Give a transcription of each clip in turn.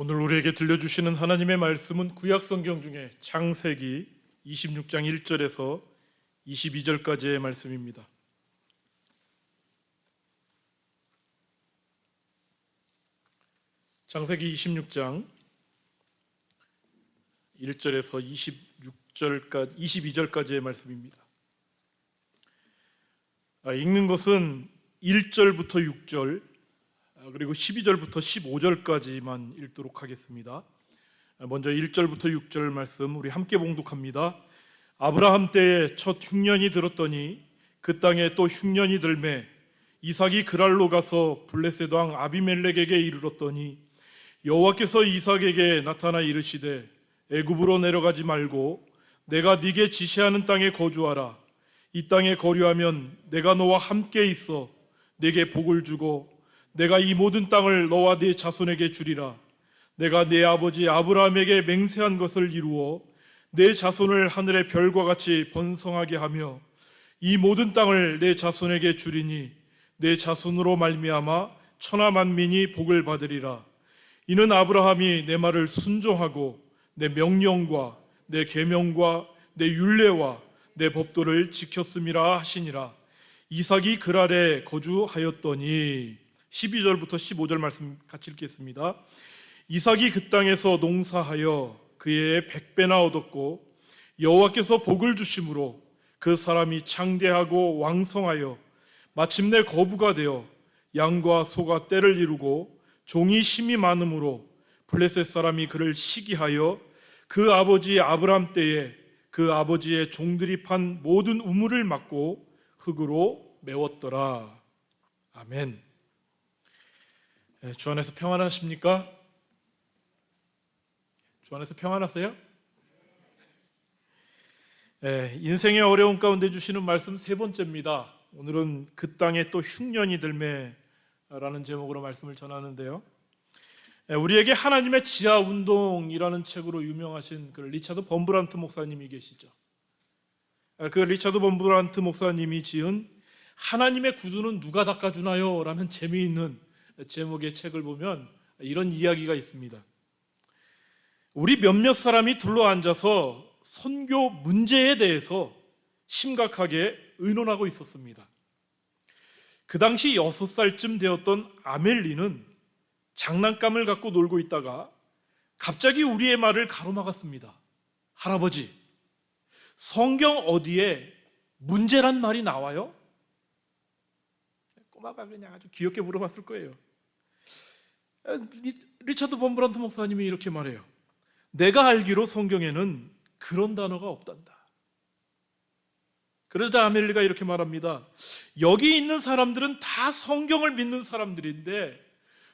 오늘 우리에게 들려주시는 하나님의 말씀은 구약성경 중에 창세기 26장 1절에서 22절까지의 말씀입니다. 창세기 26장 1절에서 22절까지의 말씀입니다. 읽는 것은 1절부터 6절 그리고 12절부터 15절까지만 읽도록 하겠습니다. 먼저 1절부터 6절 말씀 우리 함께 봉독합니다. 아브라함 때에 첫 흉년이 들었더니 그 땅에 또 흉년이 들매 이삭이 그랄로 가서 블레셋 왕 아비멜렉에게 이르렀더니 여호와께서 이삭에게 나타나 이르시되 애굽으로 내려가지 말고 내가 네게 지시하는 땅에 거주하라. 이 땅에 거류하면 내가 너와 함께 있어 네게 복을 주고 내가 이 모든 땅을 너와 네 자손에게 주리라. 내가 네 아버지 아브라함에게 맹세한 것을 이루어 네 자손을 하늘의 별과 같이 번성하게 하며 이 모든 땅을 네 자손에게 주리니 네 자손으로 말미암아 천하 만민이 복을 받으리라. 이는 아브라함이 내 말을 순종하고 내 명령과 내 계명과 내 율례와 내 법도를 지켰음이라 하시니라. 이삭이 그랄에 거주하였더니 12절부터 15절 말씀 같이 읽겠습니다. 이삭이 그 땅에서 농사하여 그의 100배나 얻었고 여호와께서 복을 주심으로 그 사람이 창대하고 왕성하여 마침내 거부가 되어 양과 소가 떼를 이루고 종이 힘이 많으므로 블레셋 사람이 그를 시기하여 그 아버지 아브람 때에 그 아버지의 종들이 판 모든 우물을 막고 흙으로 메웠더라. 아멘. 주 안에서 평안하십니까? 주 안에서 평안하세요? 인생의 어려움 가운데 주시는 말씀 세 번째입니다. 오늘은 그 땅에 또 흉년이 들매라는 제목으로 말씀을 전하는데요. 우리에게 하나님의 지하운동이라는 책으로 유명하신 그 리차드 범브란트 목사님이 계시죠. 그 리차드 범브란트 목사님이 지은 하나님의 구주는 누가 닦아주나요? 라는 재미있는 제목의 책을 보면 이런 이야기가 있습니다. 우리 몇몇 사람이 둘러앉아서 선교 문제에 대해서 심각하게 의논하고 있었습니다. 그 당시 6살쯤 되었던 아멜리는 장난감을 갖고 놀고 있다가 갑자기 우리의 말을 가로막았습니다. 할아버지, 성경 어디에 문제란 말이 나와요? 꼬마가 그냥 아주 귀엽게 물어봤을 거예요. 리차드 범브란트 목사님이 이렇게 말해요. 내가 알기로 성경에는 그런 단어가 없단다. 그러자 아멜리가 이렇게 말합니다. 여기 있는 사람들은 다 성경을 믿는 사람들인데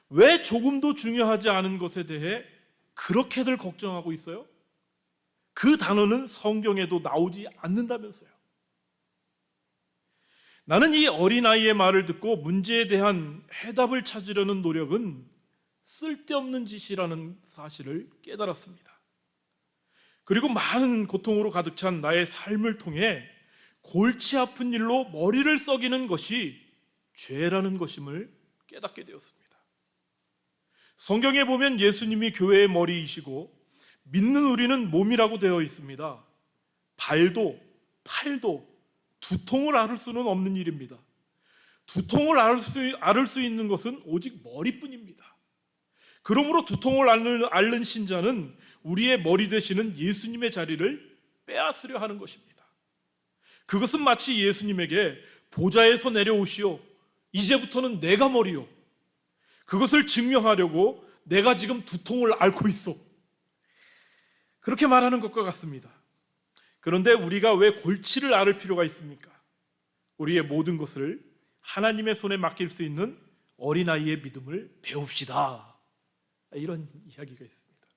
왜 조금도 중요하지 않은 것에 대해 그렇게들 걱정하고 있어요? 그 단어는 성경에도 나오지 않는다면서요. 나는 이 어린아이의 말을 듣고 문제에 대한 해답을 찾으려는 노력은 쓸데없는 짓이라는 사실을 깨달았습니다. 그리고 많은 고통으로 가득 찬 나의 삶을 통해 골치 아픈 일로 머리를 썩이는 것이 죄라는 것임을 깨닫게 되었습니다. 성경에 보면 예수님이 교회의 머리이시고 믿는 우리는 몸이라고 되어 있습니다. 발도 팔도 두통을 앓을 수는 없는 일입니다. 두통을 앓을 수 있는 것은 오직 머리뿐입니다. 그러므로 두통을 앓는 신자는 우리의 머리 되시는 예수님의 자리를 빼앗으려 하는 것입니다. 그것은 마치 예수님에게 보좌에서 내려오시오, 이제부터는 내가 머리요, 그것을 증명하려고 내가 지금 두통을 앓고 있어, 그렇게 말하는 것과 같습니다. 그런데 우리가 왜 골치를 앓을 필요가 있습니까? 우리의 모든 것을 하나님의 손에 맡길 수 있는 어린아이의 믿음을 배웁시다. 이런 이야기가 있습니다.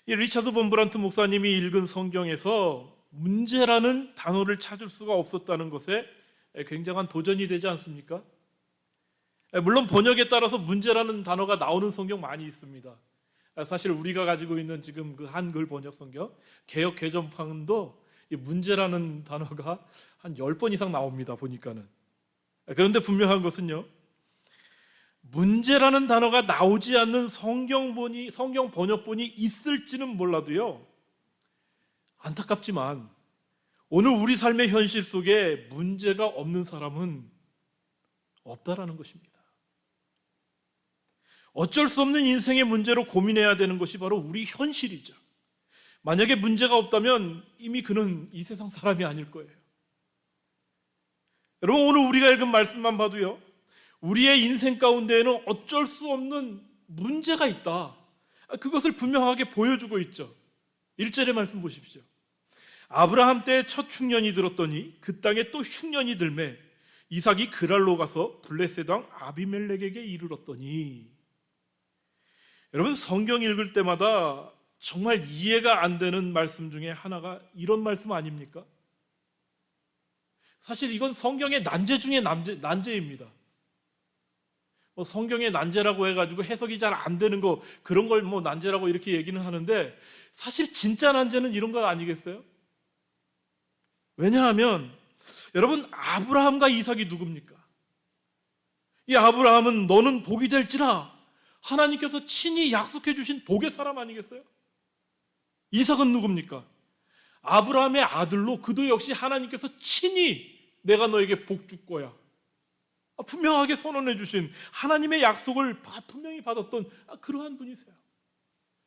이 리차드 범브란트 목사님이 읽은 성경에서 문제라는 단어를 찾을 수가 없었다는 것에 굉장한 도전이 되지 않습니까? 물론 번역에 따라서 문제라는 단어가 나오는 성경 많이 있습니다. 사실 우리가 가지고 있는 지금 그 한글 번역 성경 개역 개정판도 이 문제라는 단어가 한 10번 이상 나옵니다. 보니까는. 그런데 분명한 것은요, 문제라는 단어가 나오지 않는 성경 번역본이 있을지는 몰라도요, 안타깝지만 오늘 우리 삶의 현실 속에 문제가 없는 사람은 없다라는 것입니다. 어쩔 수 없는 인생의 문제로 고민해야 되는 것이 바로 우리 현실이죠. 만약에 문제가 없다면 이미 그는 이 세상 사람이 아닐 거예요. 여러분, 오늘 우리가 읽은 말씀만 봐도요, 우리의 인생 가운데에는 어쩔 수 없는 문제가 있다, 그것을 분명하게 보여주고 있죠. 1절의 말씀 보십시오. 아브라함 때 첫 흉년이 들었더니 그 땅에 또 흉년이 들매 이삭이 그랄로 가서 블레셋 왕 아비멜렉에게 이르렀더니. 여러분, 성경 읽을 때마다 정말 이해가 안 되는 말씀 중에 하나가 이런 말씀 아닙니까? 사실 이건 성경의 난제 중에 난제입니다. 성경의 난제라고 해가지고 해석이 잘 안 되는 거, 그런 걸 난제라고 이렇게 얘기는 하는데, 사실 진짜 난제는 이런 거 아니겠어요? 왜냐하면 여러분, 아브라함과 이삭이 누굽니까? 이 아브라함은 너는 복이 될지라 하나님께서 친히 약속해 주신 복의 사람 아니겠어요? 이삭은 누굽니까? 아브라함의 아들로 그도 역시 하나님께서 친히 내가 너에게 복 줄 거야, 분명하게 선언해 주신 하나님의 약속을 분명히 받았던 그러한 분이세요.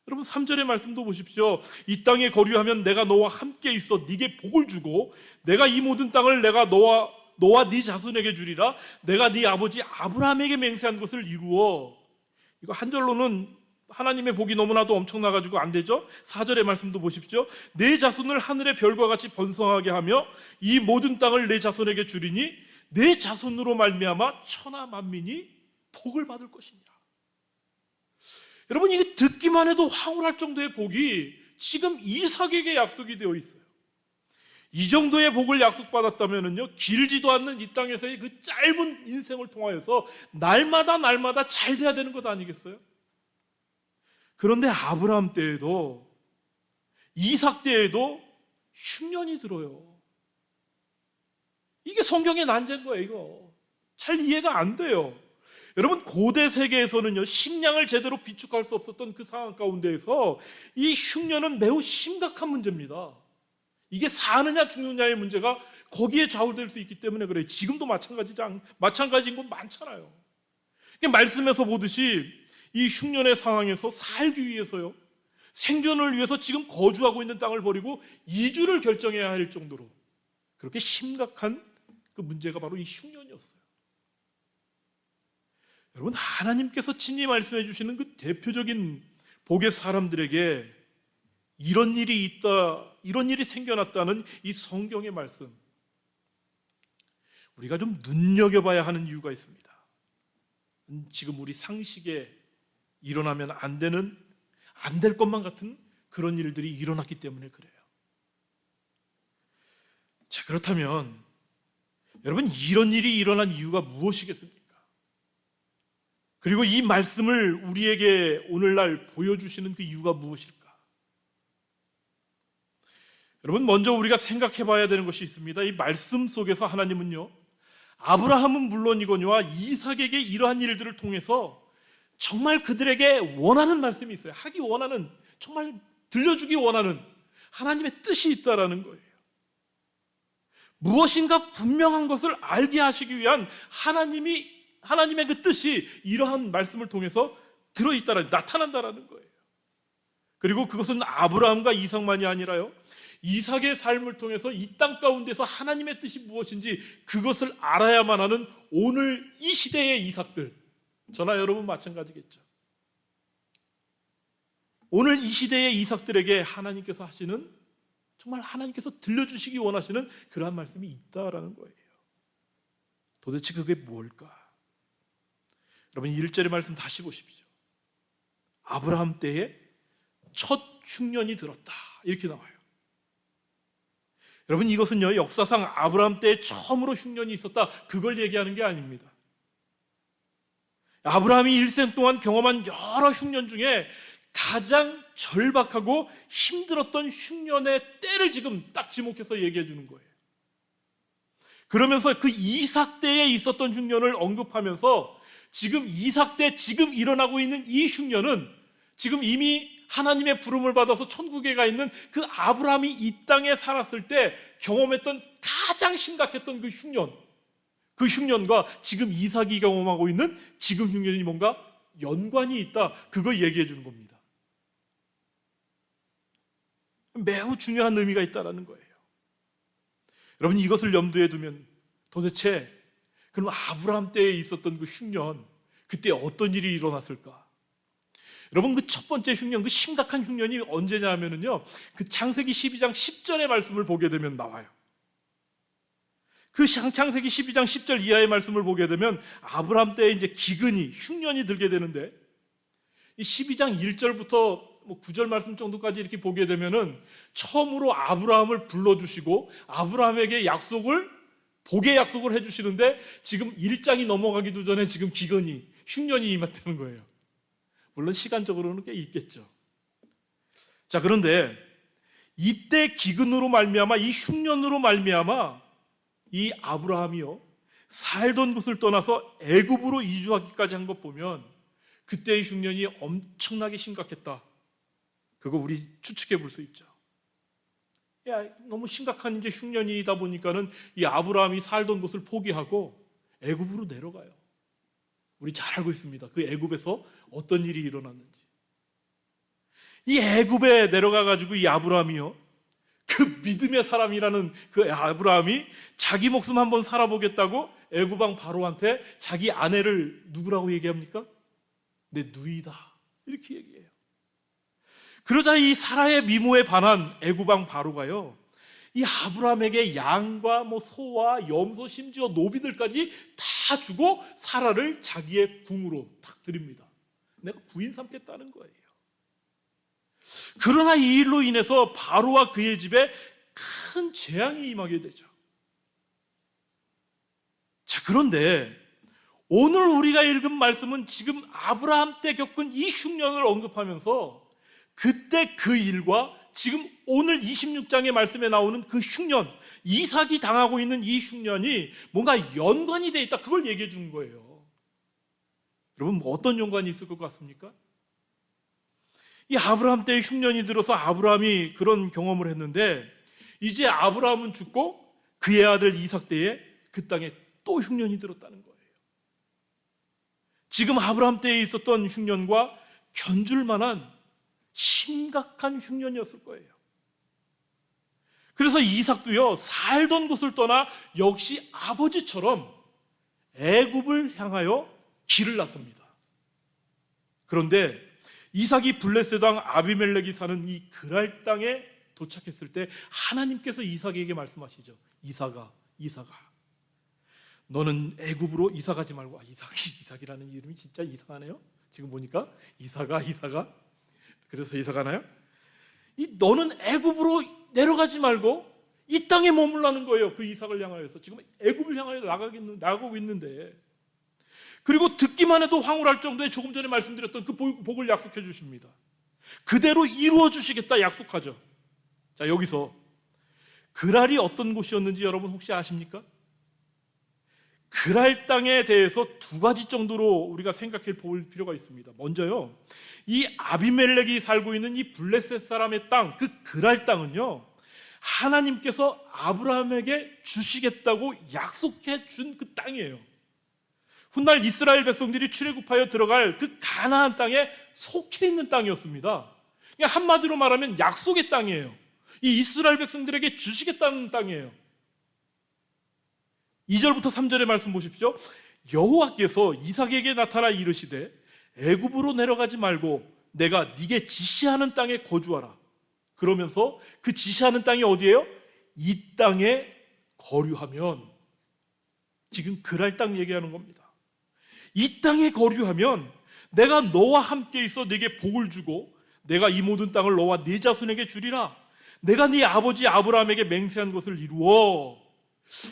여러분, 3절의 말씀도 보십시오. 이 땅에 거류하면 내가 너와 함께 있어 네게 복을 주고 내가 이 모든 땅을 내가 너와 네 자손에게 주리라. 내가 네 아버지 아브라함에게 맹세한 것을 이루어. 이거 한 절로는 하나님의 복이 너무나도 엄청나가지고 안 되죠. 4절의 말씀도 보십시오. 내 자손을 하늘의 별과 같이 번성하게 하며 이 모든 땅을 내 자손에게 주리니 내 자손으로 말미암아 천하 만민이 복을 받을 것이니라. 여러분, 이게 듣기만 해도 황홀할 정도의 복이 지금 이삭에게 약속이 되어 있어요. 이 정도의 복을 약속받았다면요, 길지도 않는 이 땅에서의 그 짧은 인생을 통하여서 날마다 잘 돼야 되는 것 아니겠어요? 그런데 아브라함 때에도 이삭 때에도 흉년이 들어요. 이게 성경의 난제인 거예요. 이거 잘 이해가 안 돼요. 여러분, 고대 세계에서는요, 식량을 제대로 비축할 수 없었던 그 상황 가운데에서 이 흉년은 매우 심각한 문제입니다. 이게 사느냐 죽느냐의 문제가 거기에 좌우될 수 있기 때문에 그래요. 지금도 마찬가지인 건 많잖아요. 말씀에서 보듯이 이 흉년의 상황에서 살기 위해서요, 생존을 위해서 지금 거주하고 있는 땅을 버리고 이주를 결정해야 할 정도로 그렇게 심각한 그 문제가 바로 이 흉년이었어요. 여러분, 하나님께서 친히 말씀해 주시는 그 대표적인 복의 사람들에게 이런 일이 있다, 이런 일이 생겨났다는 이 성경의 말씀, 우리가 좀 눈여겨봐야 하는 이유가 있습니다. 지금 우리 상식에 일어나면 안 될 것만 같은 그런 일들이 일어났기 때문에 그래요. 자, 그렇다면 여러분, 이런 일이 일어난 이유가 무엇이겠습니까? 그리고 이 말씀을 우리에게 오늘날 보여주시는 그 이유가 무엇일까? 여러분, 먼저 우리가 생각해 봐야 되는 것이 있습니다. 이 말씀 속에서 하나님은요, 아브라함은 물론이거니와 이삭에게 이러한 일들을 통해서 정말 그들에게 원하는 말씀이 있어요. 하기 원하는, 정말 들려주기 원하는 하나님의 뜻이 있다라는 거예요. 무엇인가 분명한 것을 알게 하시기 위한 하나님의 그 뜻이 이러한 말씀을 통해서 나타난다라는 거예요. 그리고 그것은 아브라함과 이삭만이 아니라요, 이삭의 삶을 통해서 이 땅 가운데서 하나님의 뜻이 무엇인지 그것을 알아야만 하는 오늘 이 시대의 이삭들, 저나 여러분 마찬가지겠죠. 오늘 이 시대의 이삭들에게 하나님께서 하시는, 정말 하나님께서 들려주시기 원하시는 그러한 말씀이 있다라는 거예요. 도대체 그게 뭘까? 여러분, 1절의 말씀 다시 보십시오. 아브라함 때에 첫 흉년이 들었다, 이렇게 나와요. 여러분, 이것은요, 역사상 아브라함 때에 처음으로 흉년이 있었다, 그걸 얘기하는 게 아닙니다. 아브라함이 일생 동안 경험한 여러 흉년 중에 가장 절박하고 힘들었던 흉년의 때를 지금 딱 지목해서 얘기해 주는 거예요. 그러면서 그 이삭 때에 있었던 흉년을 언급하면서 지금 이삭 때 지금 일어나고 있는 이 흉년은 지금 이미 하나님의 부름을 받아서 천국에 가 있는 그 아브라함이 이 땅에 살았을 때 경험했던 가장 심각했던 그 흉년과 지금 이삭이 경험하고 있는 지금 흉년이 뭔가 연관이 있다. 그거 얘기해 주는 겁니다. 매우 중요한 의미가 있다는 거예요. 여러분, 이것을 염두에 두면 도대체 그럼 아브라함 때에 있었던 그 흉년, 그때 어떤 일이 일어났을까? 여러분, 그 첫 번째 흉년, 그 심각한 흉년이 언제냐 하면은요, 그 창세기 12장 10절의 말씀을 보게 되면 나와요. 그 창세기 12장 10절 이하의 말씀을 보게 되면 아브라함 때에 이제 기근이, 흉년이 들게 되는데, 이 12장 1절부터 9절 말씀 정도까지 이렇게 보게 되면은 처음으로 아브라함을 불러주시고 아브라함에게 복의 약속을 해주시는데, 지금 1장이 넘어가기도 전에 지금 기근이, 흉년이 임했다는 거예요. 물론 시간적으로는 꽤 있겠죠. 자, 그런데 이때 기근으로 말미암아, 이 흉년으로 말미암아 이 아브라함이요, 살던 곳을 떠나서 애굽으로 이주하기까지 한 것 보면 그때의 흉년이 엄청나게 심각했다. 그거 우리 추측해 볼 수 있죠. 너무 심각한 이제 흉년이다 보니까는 이 아브라함이 살던 곳을 포기하고 애굽으로 내려가요. 우리 잘 알고 있습니다. 그 애굽에서 어떤 일이 일어났는지. 이 애굽에 내려가 가지고 이 아브라함이요, 그 믿음의 사람이라는 그 아브라함이 자기 목숨 한번 살아보겠다고 애굽 왕 바로한테 자기 아내를 누구라고 얘기합니까? 내 누이다, 이렇게 얘기해요. 그러자 이 사라의 미모에 반한 애굽 왕 바로가요, 이 아브라함에게 양과 소와 염소, 심지어 노비들까지 다 주고 사라를 자기의 궁으로 탁 드립니다. 내가 부인 삼겠다는 거예요. 그러나 이 일로 인해서 바로와 그의 집에 큰 재앙이 임하게 되죠. 자, 그런데 오늘 우리가 읽은 말씀은 지금 아브라함 때 겪은 이 흉년을 언급하면서 그때 그 일과 지금 오늘 26장의 말씀에 나오는 그 흉년, 이삭이 당하고 있는 이 흉년이 뭔가 연관이 되어 있다, 그걸 얘기해 주는 거예요. 여러분, 어떤 연관이 있을 것 같습니까? 이 아브라함 때의 흉년이 들어서 아브라함이 그런 경험을 했는데, 이제 아브라함은 죽고 그의 아들 이삭 때에 그 땅에 또 흉년이 들었다는 거예요. 지금 아브라함 때에 있었던 흉년과 견줄 만한 심각한 흉년이었을 거예요. 그래서 이삭도요, 살던 곳을 떠나 역시 아버지처럼 애굽을 향하여 길을 나섭니다. 그런데 이삭이 블레셋 왕 아비멜렉이 사는 이 그랄 땅에 도착했을 때 하나님께서 이삭에게 말씀하시죠. 이삭아, 너는 애굽으로 이사 가지 말고. 이삭이라는 이름이 진짜 이상하네요. 지금 보니까 이삭아. 그래서 이사 가나요? 너는 애굽으로 내려가지 말고 이 땅에 머물라는 거예요. 그 이삭을 향하여서 지금 애굽을 향하여 나가고 있는데, 그리고 듣기만 해도 황홀할 정도의 조금 전에 말씀드렸던 그 복을 약속해 주십니다. 그대로 이루어 주시겠다 약속하죠. 자, 여기서 그랄이 어떤 곳이었는지 여러분 혹시 아십니까? 그랄 땅에 대해서 두 가지 정도로 우리가 생각해 볼 필요가 있습니다. 먼저요, 이 아비멜렉이 살고 있는 이 블레셋 사람의 땅, 그 그랄 땅은요, 하나님께서 아브라함에게 주시겠다고 약속해 준 그 땅이에요. 훗날 이스라엘 백성들이 출애굽하여 들어갈 그 가나안 땅에 속해 있는 땅이었습니다. 그냥 한마디로 말하면 약속의 땅이에요. 이 이스라엘 백성들에게 주시겠다는 땅이에요. 2절부터 3절의 말씀 보십시오. 여호와께서 이삭에게 나타나 이르시되 애굽으로 내려가지 말고 내가 네게 지시하는 땅에 거주하라. 그러면서 그 지시하는 땅이 어디예요? 이 땅에 거류하면, 지금 그랄 땅 얘기하는 겁니다. 이 땅에 거류하면 내가 너와 함께 있어 네게 복을 주고 내가 이 모든 땅을 너와 네 자손에게 주리라. 내가 네 아버지 아브라함에게 맹세한 것을 이루어.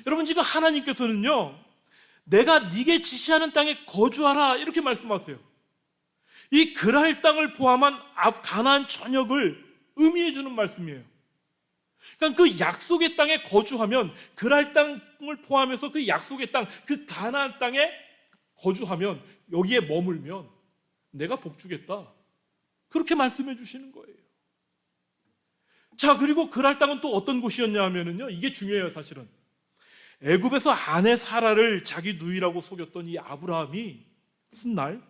여러분, 지금 하나님께서는요, 내가 네게 지시하는 땅에 거주하라 이렇게 말씀하세요. 이 그랄 땅을 포함한 가나안 전역을 의미해 주는 말씀이에요. 그러니까 그 약속의 땅에 거주하면, 그랄 땅을 포함해서 그 약속의 땅, 그 가나안 땅에 거주하면, 여기에 머물면 내가 복 주겠다. 그렇게 말씀해 주시는 거예요. 자, 그리고 그랄 땅은 또 어떤 곳이었냐 하면은요, 이게 중요해요. 사실은 애굽에서 아내 사라를 자기 누이라고 속였던 이 아브라함이 훗날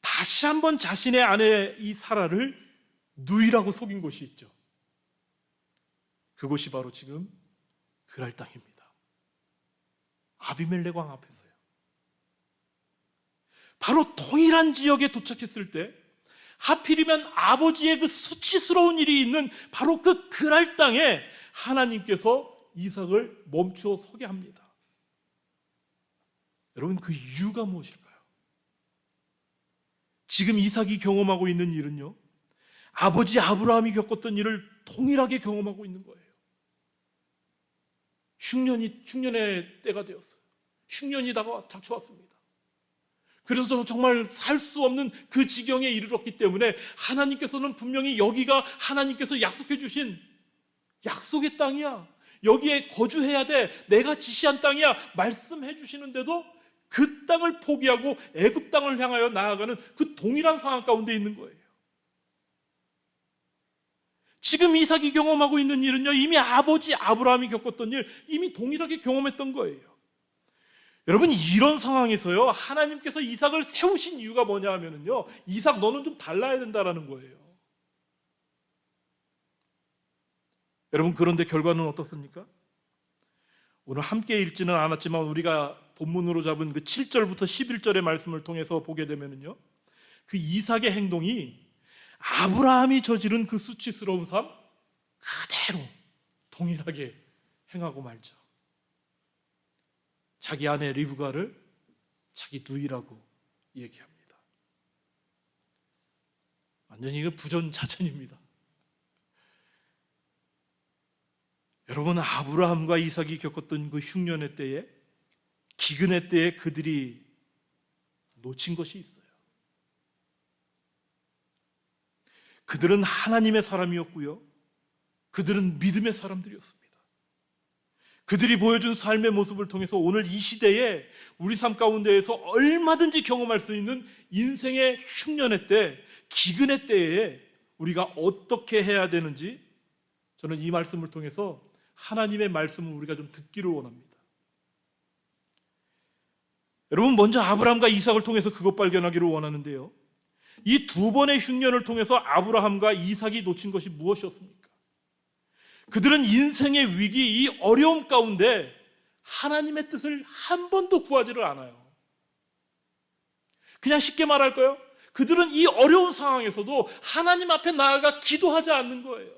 다시 한번 자신의 아내 이 사라를 누이라고 속인 곳이 있죠. 그곳이 바로 지금 그랄 땅입니다. 아비멜렉 왕 앞에서요. 바로 동일한 지역에 도착했을 때 하필이면 아버지의 그 수치스러운 일이 있는 바로 그 그랄 땅에 하나님께서 이삭을 멈추어 서게 합니다. 여러분, 그 이유가 무엇일까요? 지금 이삭이 경험하고 있는 일은요, 아버지 아브라함이 겪었던 일을 동일하게 경험하고 있는 거예요. 흉년의 때가 되었어요. 흉년이 닥쳐왔습니다. 그래서 정말 살 수 없는 그 지경에 이르렀기 때문에 하나님께서는 분명히 여기가 하나님께서 약속해 주신 약속의 땅이야, 여기에 거주해야 돼, 내가 지시한 땅이야 말씀해 주시는데도 그 땅을 포기하고 애굽 땅을 향하여 나아가는 그 동일한 상황 가운데 있는 거예요. 지금 이삭이 경험하고 있는 일은요, 이미 아버지 아브라함이 겪었던 일, 이미 동일하게 경험했던 거예요. 여러분, 이런 상황에서요, 하나님께서 이삭을 세우신 이유가 뭐냐 하면은요, 이삭 너는 좀 달라야 된다라는 거예요. 여러분, 그런데 결과는 어떻습니까? 오늘 함께 읽지는 않았지만 우리가 본문으로 잡은 그 7절부터 11절의 말씀을 통해서 보게 되면은요, 그 이삭의 행동이 아브라함이 저지른 그 수치스러운 삶 그대로 동일하게 행하고 말죠. 자기 아내 리브가를 자기 누이라고 얘기합니다. 완전히 이거 부전자전입니다. 여러분, 아브라함과 이삭이 겪었던 그 흉년의 때에, 기근의 때에 그들이 놓친 것이 있어요. 그들은 하나님의 사람이었고요, 그들은 믿음의 사람들이었습니다. 그들이 보여준 삶의 모습을 통해서 오늘 이 시대에 우리 삶 가운데에서 얼마든지 경험할 수 있는 인생의 흉년의 때, 기근의 때에 우리가 어떻게 해야 되는지, 저는 이 말씀을 통해서 하나님의 말씀을 우리가 좀 듣기를 원합니다. 여러분, 먼저 아브라함과 이삭을 통해서 그것 발견하기를 원하는데요, 이 두 번의 흉년을 통해서 아브라함과 이삭이 놓친 것이 무엇이었습니까? 그들은 인생의 위기, 이 어려움 가운데 하나님의 뜻을 한 번도 구하지를 않아요. 그냥 쉽게 말할까요? 그들은 이 어려운 상황에서도 하나님 앞에 나아가 기도하지 않는 거예요.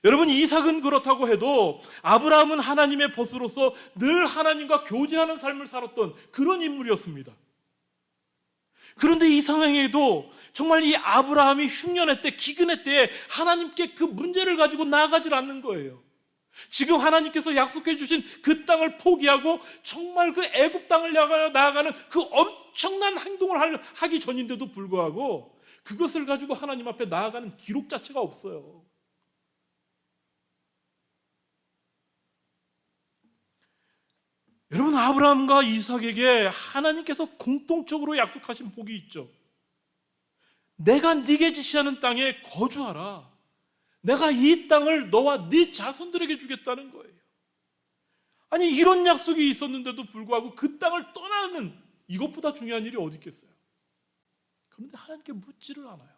여러분, 이삭은 그렇다고 해도 아브라함은 하나님의 벗으로서 늘 하나님과 교제하는 삶을 살았던 그런 인물이었습니다. 그런데 이 상황에도 정말 이 아브라함이 흉년의 때, 기근의 때에 하나님께 그 문제를 가지고 나아가질 않는 거예요. 지금 하나님께서 약속해 주신 그 땅을 포기하고 정말 그 애굽 땅을 향하여 나아가는 그 엄청난 행동을 하기 전인데도 불구하고 그것을 가지고 하나님 앞에 나아가는 기록 자체가 없어요. 여러분, 아브라함과 이삭에게 하나님께서 공통적으로 약속하신 복이 있죠. 내가 네게 지시하는 땅에 거주하라. 내가 이 땅을 너와 네 자손들에게 주겠다는 거예요. 아니, 이런 약속이 있었는데도 불구하고 그 땅을 떠나는 이것보다 중요한 일이 어디 있겠어요? 그런데 하나님께 묻지를 않아요.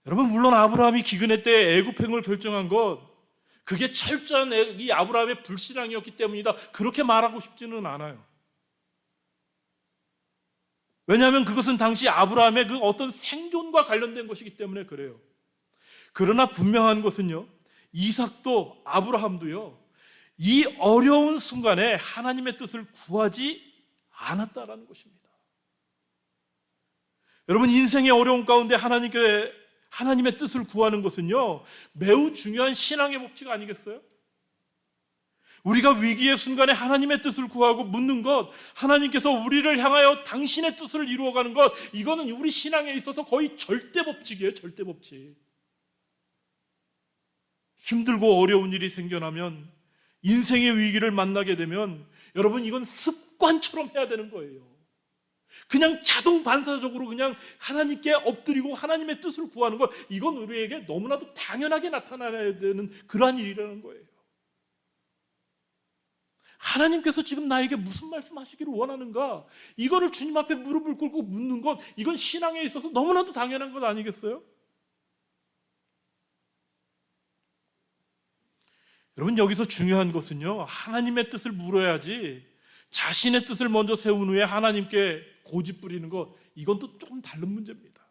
여러분, 물론 아브라함이 기근의 때 애굽행을 결정한 것, 그게 철저한 이 아브라함의 불신앙이었기 때문이다, 그렇게 말하고 싶지는 않아요. 왜냐하면 그것은 당시 아브라함의 그 어떤 생존과 관련된 것이기 때문에 그래요. 그러나 분명한 것은요, 이삭도 아브라함도요, 이 어려운 순간에 하나님의 뜻을 구하지 않았다라는 것입니다. 여러분, 인생의 어려움 가운데 하나님의 뜻을 구하는 것은요, 매우 중요한 신앙의 법칙 아니겠어요? 우리가 위기의 순간에 하나님의 뜻을 구하고 묻는 것, 하나님께서 우리를 향하여 당신의 뜻을 이루어가는 것, 이거는 우리 신앙에 있어서 거의 절대 법칙이에요. 절대 법칙. 힘들고 어려운 일이 생겨나면, 인생의 위기를 만나게 되면 여러분, 이건 습관처럼 해야 되는 거예요. 그냥 자동 반사적으로 그냥 하나님께 엎드리고 하나님의 뜻을 구하는 것, 이건 우리에게 너무나도 당연하게 나타나야 되는 그러한 일이라는 거예요. 하나님께서 지금 나에게 무슨 말씀하시기를 원하는가, 이거를 주님 앞에 무릎을 꿇고 묻는 것, 이건 신앙에 있어서 너무나도 당연한 것 아니겠어요? 여러분, 여기서 중요한 것은요, 하나님의 뜻을 물어야지 자신의 뜻을 먼저 세운 후에 하나님께 고집 부리는 것, 이건 또 조금 다른 문제입니다.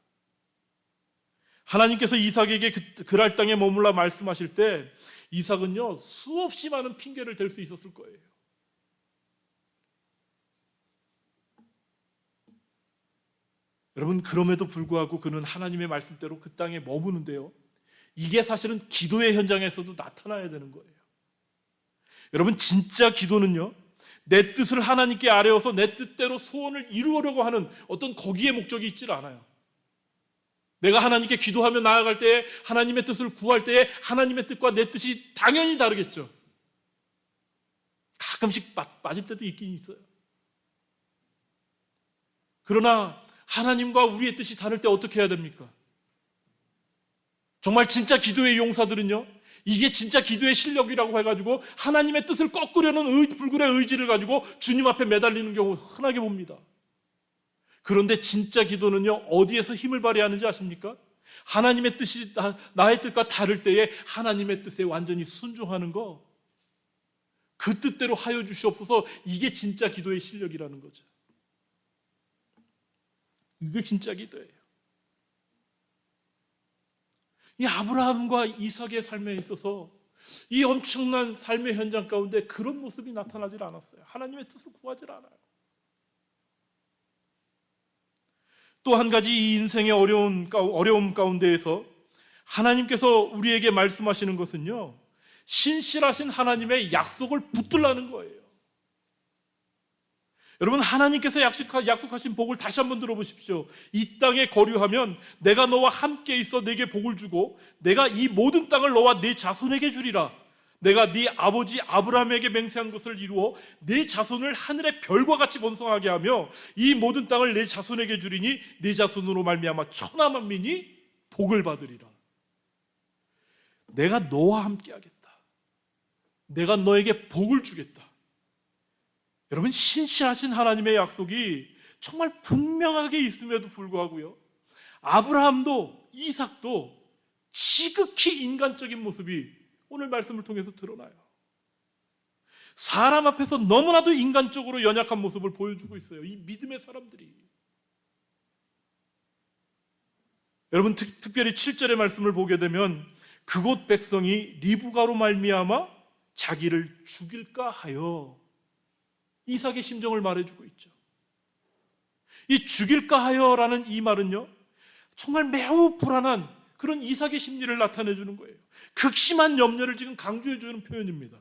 하나님께서 이삭에게 그랄 땅에 머물라 말씀하실 때 이삭은요, 수없이 많은 핑계를 댈 수 있었을 거예요. 여러분, 그럼에도 불구하고 그는 하나님의 말씀대로 그 땅에 머무는데요, 이게 사실은 기도의 현장에서도 나타나야 되는 거예요. 여러분, 진짜 기도는요, 내 뜻을 하나님께 아뢰어서 내 뜻대로 소원을 이루려고 하는 어떤 거기에 목적이 있질 않아요. 내가 하나님께 기도하며 나아갈 때에, 하나님의 뜻을 구할 때에 하나님의 뜻과 내 뜻이 당연히 다르겠죠. 가끔씩 빠질 때도 있긴 있어요. 그러나 하나님과 우리의 뜻이 다를 때 어떻게 해야 됩니까? 정말 진짜 기도의 용사들은요, 이게 진짜 기도의 실력이라고 해가지고 하나님의 뜻을 꺾으려는 불굴의 의지를 가지고 주님 앞에 매달리는 경우 흔하게 봅니다. 그런데 진짜 기도는요, 어디에서 힘을 발휘하는지 아십니까? 하나님의 뜻이 나의 뜻과 다를 때에 하나님의 뜻에 완전히 순종하는 거, 그 뜻대로 하여 주시옵소서, 이게 진짜 기도의 실력이라는 거죠. 이게 진짜 기도예요. 이 아브라함과 이삭의 삶에 있어서 이 엄청난 삶의 현장 가운데 그런 모습이 나타나질 않았어요. 하나님의 뜻을 구하질 않아요. 또 한 가지, 이 인생의 어려움 가운데에서 하나님께서 우리에게 말씀하시는 것은요, 신실하신 하나님의 약속을 붙들라는 거예요. 여러분, 하나님께서 약속하신 복을 다시 한번 들어보십시오. 이 땅에 거류하면 내가 너와 함께 있어 내게 복을 주고 내가 이 모든 땅을 너와 네 자손에게 주리라. 내가 네 아버지 아브라함에게 맹세한 것을 이루어 네 자손을 하늘의 별과 같이 번성하게 하며 이 모든 땅을 네 자손에게 주리니 네 자손으로 말미암아 천하 만민이 복을 받으리라. 내가 너와 함께 하겠다. 내가 너에게 복을 주겠다. 여러분, 신실하신 하나님의 약속이 정말 분명하게 있음에도 불구하고요, 아브라함도 이삭도 지극히 인간적인 모습이 오늘 말씀을 통해서 드러나요. 사람 앞에서 너무나도 인간적으로 연약한 모습을 보여주고 있어요, 이 믿음의 사람들이. 여러분, 특별히 7절의 말씀을 보게 되면 그곳 백성이 리브가로 말미암아 자기를 죽일까 하여, 이삭의 심정을 말해주고 있죠. 이 죽일까 하여라는 이 말은요, 정말 매우 불안한 그런 이삭의 심리를 나타내주는 거예요. 극심한 염려를 지금 강조해주는 표현입니다.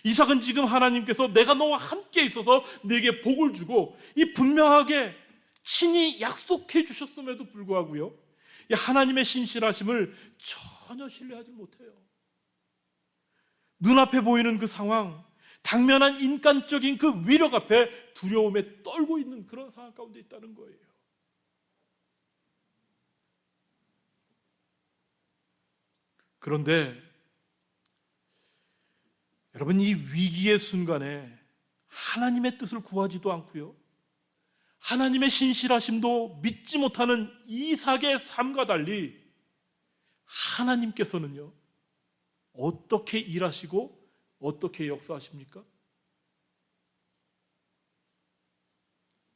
이삭은 지금 하나님께서 내가 너와 함께 있어서 내게 복을 주고 이 분명하게 친히 약속해 주셨음에도 불구하고요, 이 하나님의 신실하심을 전혀 신뢰하지 못해요. 눈앞에 보이는 그 상황, 당면한 인간적인 그 위력 앞에 두려움에 떨고 있는 그런 상황 가운데 있다는 거예요. 그런데 여러분, 이 위기의 순간에 하나님의 뜻을 구하지도 않고요, 하나님의 신실하심도 믿지 못하는 이삭의 삶과 달리 하나님께서는요, 어떻게 일하시고 어떻게 역사하십니까?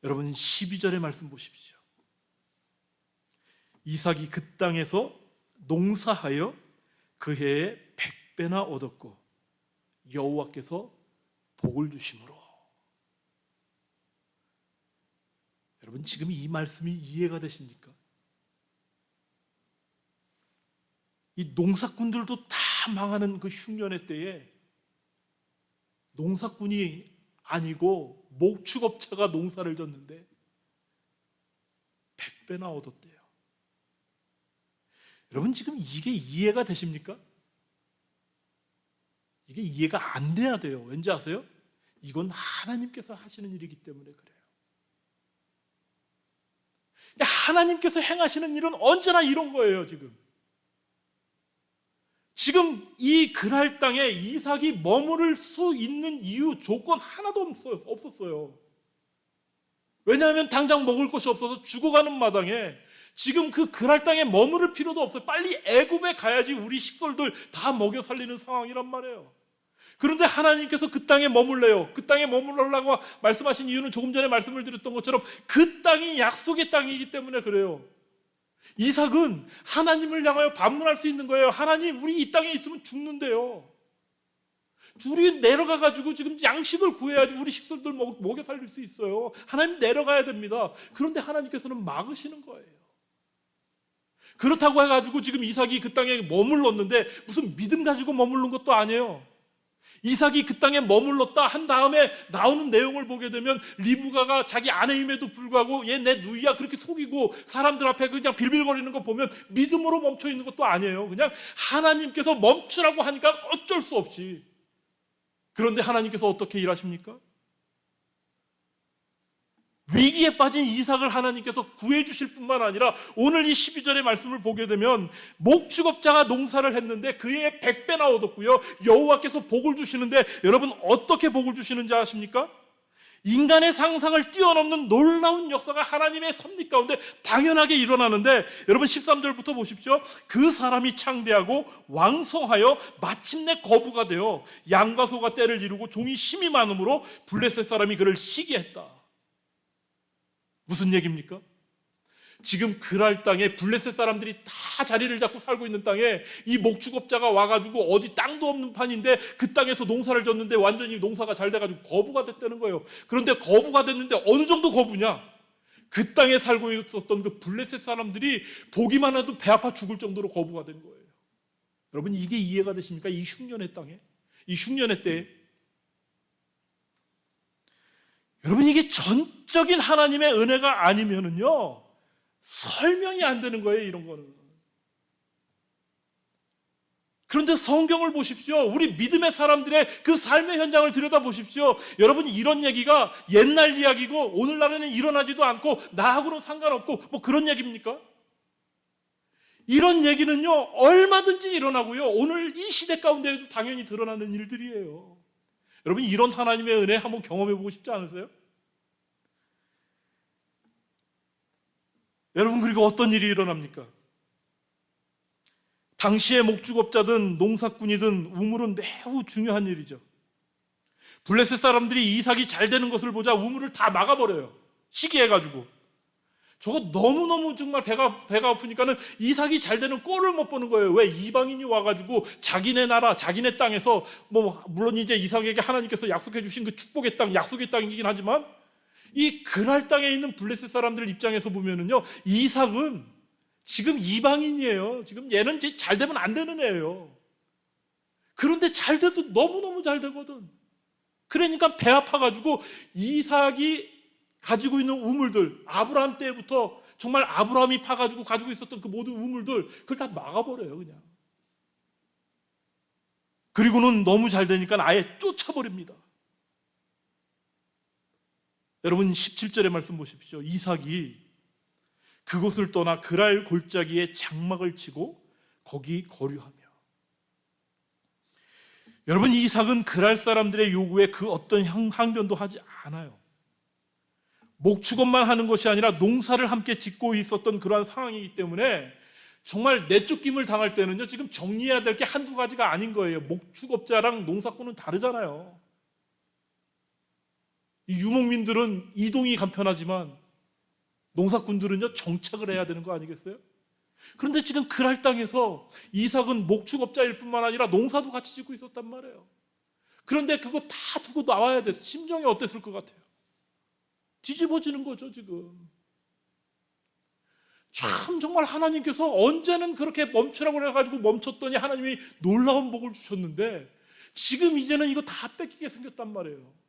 여러분, 12절의 말씀 보십시오. 이삭이 그 땅에서 농사하여 그 해에 100배나 얻었고 여호와께서 복을 주심으로. 여러분, 지금 이 말씀이 이해가 되십니까? 이 농사꾼들도 다 망하는 그 흉년의 때에 농사꾼이 아니고 목축업자가 농사를 졌는데 100배나 얻었대요. 여러분, 지금 이게 이해가 되십니까? 이게 이해가 안 돼야 돼요. 왠지 아세요? 이건 하나님께서 하시는 일이기 때문에 그래요. 하나님께서 행하시는 일은 언제나 이런 거예요. 지금 이 그랄 땅에 이삭이 머무를 수 있는 이유, 조건 하나도 없었어요. 왜냐하면 당장 먹을 것이 없어서 죽어가는 마당에 지금 그 그랄 땅에 머무를 필요도 없어요. 빨리 애굽에 가야지 우리 식솔들 다 먹여 살리는 상황이란 말이에요. 그런데 하나님께서 그 땅에 머물래요. 그 땅에 머물러라고 말씀하신 이유는 조금 전에 말씀을 드렸던 것처럼 그 땅이 약속의 땅이기 때문에 그래요. 이삭은 하나님을 향하여 반문할 수 있는 거예요. 하나님, 우리 이 땅에 있으면 죽는데요. 우리 내려가가지고 지금 양식을 구해야지 우리 식솔들 먹여 살릴 수 있어요. 하나님 내려가야 됩니다. 그런데 하나님께서는 막으시는 거예요. 그렇다고 해가지고 지금 이삭이 그 땅에 머물렀는데 무슨 믿음 가지고 머무른 것도 아니에요. 이삭이 그 땅에 머물렀다 한 다음에 나오는 내용을 보게 되면 리브가가 자기 아내임에도 불구하고 얘 내 누이야 그렇게 속이고 사람들 앞에 그냥 빌빌거리는 거 보면 믿음으로 멈춰 있는 것도 아니에요. 그냥 하나님께서 멈추라고 하니까 어쩔 수 없이. 그런데 하나님께서 어떻게 일하십니까? 위기에 빠진 이삭을 하나님께서 구해주실 뿐만 아니라 오늘 이 12절의 말씀을 보게 되면 목축업자가 농사를 했는데 그의 100배나 얻었고요, 여호와께서 복을 주시는데 여러분 어떻게 복을 주시는지 아십니까? 인간의 상상을 뛰어넘는 놀라운 역사가 하나님의 섭리 가운데 당연하게 일어나는데 여러분 13절부터 보십시오. 그 사람이 창대하고 왕성하여 마침내 거부가 되어 양과 소가 때를 이루고 종이 힘이 많으므로 블레셋 사람이 그를 시기했다. 무슨 얘기입니까? 지금 그랄 땅에 블레셋 사람들이 다 자리를 잡고 살고 있는 땅에 이 목축업자가 와가지고 어디 땅도 없는 판인데 그 땅에서 농사를 졌는데 완전히 농사가 잘 돼가지고 거부가 됐다는 거예요. 그런데 거부가 됐는데 어느 정도 거부냐? 그 땅에 살고 있었던 그 블레셋 사람들이 보기만 해도 배 아파 죽을 정도로 거부가 된 거예요. 여러분 이게 이해가 되십니까? 이 흉년의 땅에, 이 흉년의 때에 여러분 이게 전적인 하나님의 은혜가 아니면은요 설명이 안 되는 거예요. 이런 거는. 그런데 성경을 보십시오. 우리 믿음의 사람들의 그 삶의 현장을 들여다보십시오. 여러분 이런 얘기가 옛날 이야기고 오늘날에는 일어나지도 않고 나하고는 상관없고 뭐 그런 얘기입니까? 이런 얘기는요 얼마든지 일어나고요 오늘 이 시대 가운데에도 당연히 드러나는 일들이에요. 여러분 이런 하나님의 은혜 한번 경험해 보고 싶지 않으세요? 여러분 그리고 어떤 일이 일어납니까? 당시의 목축업자든 농사꾼이든 우물은 매우 중요한 일이죠. 블레셋 사람들이 이삭이 잘 되는 것을 보자 우물을 다 막아버려요. 시기해가지고. 저거 너무너무 정말 배가 아프니까는 이삭이 잘 되는 꼴을 못 보는 거예요. 왜? 이방인이 와가지고 자기네 나라, 자기네 땅에서 물론 이제 이삭에게 하나님께서 약속해 주신 그 축복의 땅, 약속의 땅이긴 하지만 이 그랄 땅에 있는 블레셋 사람들 입장에서 보면은요, 이삭은 지금 이방인이에요. 지금 얘는 잘 되면 안 되는 애예요. 그런데 잘 돼도 너무너무 잘 되거든. 그러니까 배 아파가지고 이삭이 가지고 있는 우물들, 아브라함 때부터 정말 아브라함이 파가지고 가지고 있었던 그 모든 우물들, 그걸 다 막아버려요, 그냥. 그리고는 너무 잘 되니까 아예 쫓아버립니다. 여러분 17절의 말씀 보십시오. 이삭이 그곳을 떠나 그랄 골짜기에 장막을 치고 거기 거류하며. 여러분 이삭은 그랄 사람들의 요구에 그 어떤 항변도 하지 않아요. 목축업만 하는 것이 아니라 농사를 함께 짓고 있었던 그러한 상황이기 때문에 정말 내쫓김을 당할 때는요 지금 정리해야 될 게 한두 가지가 아닌 거예요. 목축업자랑 농사꾼은 다르잖아요. 이 유목민들은 이동이 간편하지만 농사꾼들은요 정착을 해야 되는 거 아니겠어요? 그런데 지금 그랄 땅에서 이삭은 목축업자일 뿐만 아니라 농사도 같이 짓고 있었단 말이에요. 그런데 그거 다 두고 나와야 돼서 심정이 어땠을 것 같아요? 뒤집어지는 거죠 지금. 참 정말 하나님께서 언제는 그렇게 멈추라고 해가지고 멈췄더니 하나님이 놀라운 복을 주셨는데 지금 이제는 이거 다 뺏기게 생겼단 말이에요.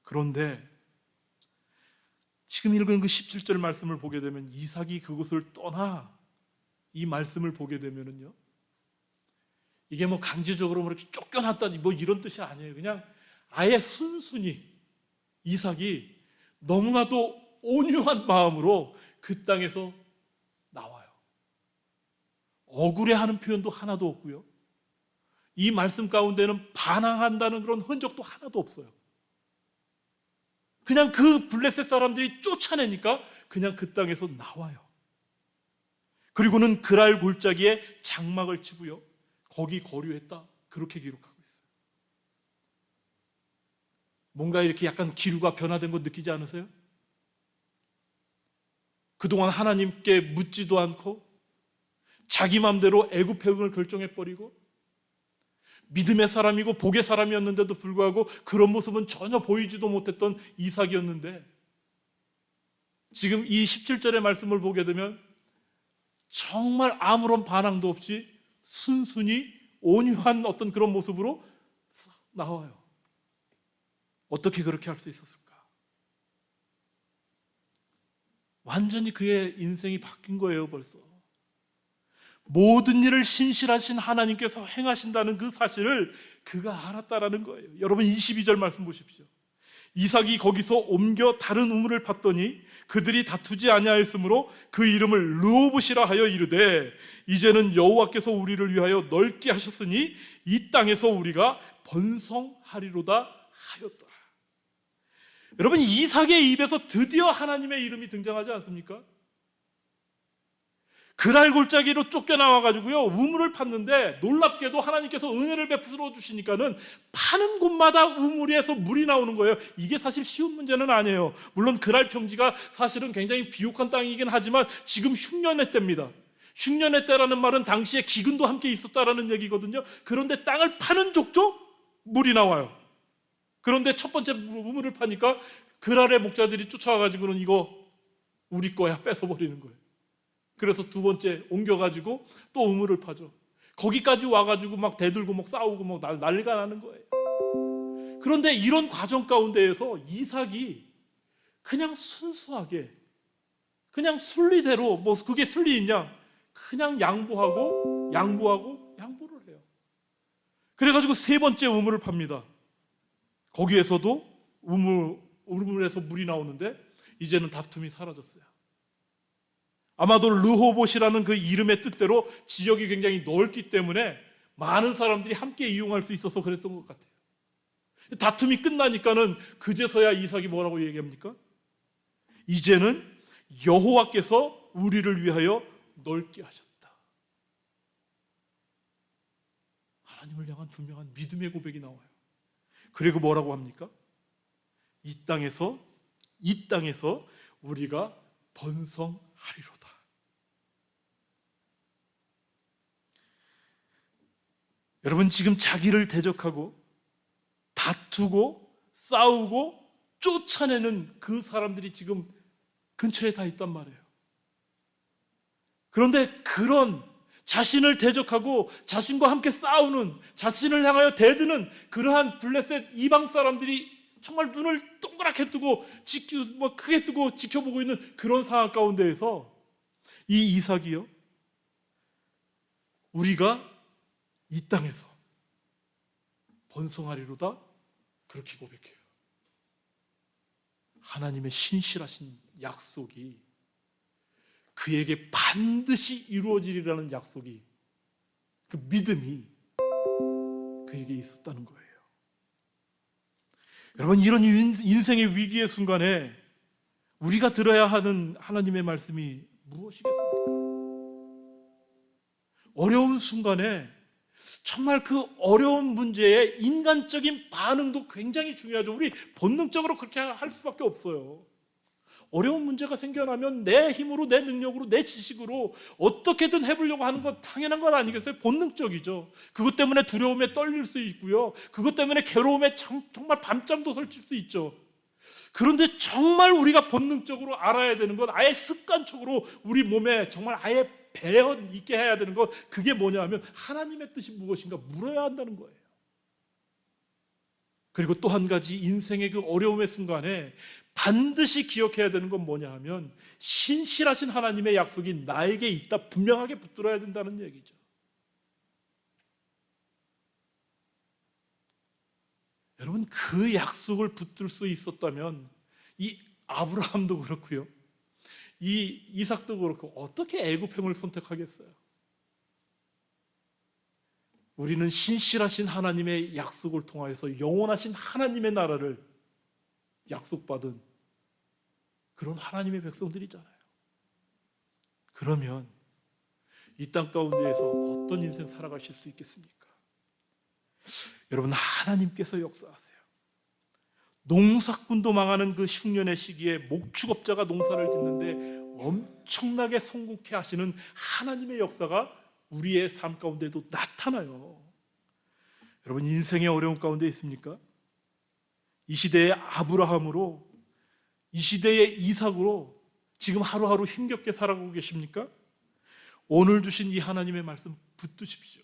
그런데 지금 읽은 그 17절 말씀을 보게 되면 이삭이 그곳을 떠나 이 말씀을 보게 되면은요, 이게 뭐 강제적으로 뭐 이렇게 쫓겨났다니 뭐 이런 뜻이 아니에요. 그냥 아예 순순히 이삭이 너무나도 온유한 마음으로 그 땅에서 나와요. 억울해하는 표현도 하나도 없고요, 이 말씀 가운데는 반항한다는 그런 흔적도 하나도 없어요. 그냥 그 블레셋 사람들이 쫓아내니까 그냥 그 땅에서 나와요. 그리고는 그랄 골짜기에 장막을 치고요, 거기 거류했다, 그렇게 기록하고 있어요. 뭔가 이렇게 약간 기류가 변화된 거 느끼지 않으세요? 그동안 하나님께 묻지도 않고 자기 마음대로 애굽행을 결정해버리고 믿음의 사람이고 복의 사람이었는데도 불구하고 그런 모습은 전혀 보이지도 못했던 이삭이었는데, 지금 이 17절의 말씀을 보게 되면 정말 아무런 반항도 없이 순순히 온유한 어떤 그런 모습으로 나와요. 어떻게 그렇게 할 수 있었을까? 완전히 그의 인생이 바뀐 거예요. 벌써 모든 일을 신실하신 하나님께서 행하신다는 그 사실을 그가 알았다라는 거예요. 여러분 22절 말씀 보십시오. 이삭이 거기서 옮겨 다른 우물을 팠더니 그들이 다투지 아니하였으므로 그 이름을 르호봇이라 하여 이르되, 이제는 여호와께서 우리를 위하여 넓게 하셨으니 이 땅에서 우리가 번성하리로다 하였더라. 여러분, 이삭의 입에서 드디어 하나님의 이름이 등장하지 않습니까? 그랄 골짜기로 쫓겨나와가지고요, 우물을 팠는데 놀랍게도 하나님께서 은혜를 베풀어 주시니까는 파는 곳마다 우물에서 물이 나오는 거예요. 이게 사실 쉬운 문제는 아니에요. 물론 그랄 평지가 사실은 굉장히 비옥한 땅이긴 하지만 지금 흉년의 때입니다. 흉년의 때라는 말은 당시에 기근도 함께 있었다라는 얘기거든요. 그런데 땅을 파는 족족 물이 나와요. 그런데 첫 번째 우물을 파니까 그랄의 목자들이 쫓아와가지고는 이거 우리 거야 뺏어버리는 거예요. 그래서 두 번째 옮겨가지고 또 우물을 파죠. 거기까지 와가지고 막 대들고 막 싸우고 막 난리가 나는 거예요. 그런데 이런 과정 가운데에서 이삭이 그냥 순수하게 그냥 순리대로, 뭐 그게 순리 있냐, 그냥 양보를 해요. 그래가지고 세 번째 우물을 팝니다. 거기에서도 우물에서 물이 나오는데 이제는 다툼이 사라졌어요. 아마도 르호봇이라는 그 이름의 뜻대로 지역이 굉장히 넓기 때문에 많은 사람들이 함께 이용할 수 있어서 그랬던 것 같아요. 다툼이 끝나니까는 그제서야 이삭이 뭐라고 얘기합니까? 이제는 여호와께서 우리를 위하여 넓게 하셨다. 하나님을 향한 분명한 믿음의 고백이 나와요. 그리고 뭐라고 합니까? 이 땅에서 우리가 번성하리로다. 여러분, 지금 자기를 대적하고 다투고 싸우고 쫓아내는 그 사람들이 지금 근처에 다 있단 말이에요. 그런데 그런 자신을 대적하고 자신과 함께 싸우는, 자신을 향하여 대드는 그러한 블레셋 이방 사람들이 정말 눈을 동그랗게 뜨고 크게 뜨고 지켜보고 있는 그런 상황 가운데에서 이 이삭이요, 우리가 이 땅에서 번성하리로다, 그렇게 고백해요. 하나님의 신실하신 약속이 그에게 반드시 이루어지리라는 약속이, 그 믿음이 그에게 있었다는 거예요. 여러분, 이런 인생의 위기의 순간에 우리가 들어야 하는 하나님의 말씀이 무엇이겠습니까? 어려운 순간에 정말 그 어려운 문제에 인간적인 반응도 굉장히 중요하죠. 우리 본능적으로 그렇게 할 수밖에 없어요. 어려운 문제가 생겨나면 내 힘으로, 내 능력으로, 내 지식으로 어떻게든 해보려고 하는 건 당연한 건 아니겠어요? 본능적이죠. 그것 때문에 두려움에 떨릴 수 있고요, 그것 때문에 괴로움에 정말 밤잠도 설칠 수 있죠. 그런데 정말 우리가 본능적으로 알아야 되는 건, 아예 습관적으로 우리 몸에 정말 아예 배어 있게 해야 되는 것, 그게 뭐냐 하면 하나님의 뜻이 무엇인가 물어야 한다는 거예요. 그리고 또 한 가지, 인생의 그 어려움의 순간에 반드시 기억해야 되는 건 뭐냐 하면 신실하신 하나님의 약속이 나에게 있다 분명하게 붙들어야 된다는 얘기죠. 여러분, 그 약속을 붙들 수 있었다면 이 아브라함도 그렇고요, 이 이삭도 그렇고 어떻게 애굽행을 선택하겠어요? 우리는 신실하신 하나님의 약속을 통하여서 영원하신 하나님의 나라를 약속받은 그런 하나님의 백성들이잖아요. 그러면 이 땅 가운데에서 어떤 인생 살아가실 수 있겠습니까? 여러분, 하나님께서 역사하세요. 농사꾼도 망하는 그 흉년의 시기에 목축업자가 농사를 짓는데 엄청나게 성공케 하시는 하나님의 역사가 우리의 삶 가운데도 나타나요. 여러분, 인생의 어려움 가운데 있습니까? 이 시대의 아브라함으로, 이 시대의 이삭으로 지금 하루하루 힘겹게 살아가고 계십니까? 오늘 주신 이 하나님의 말씀 붙드십시오.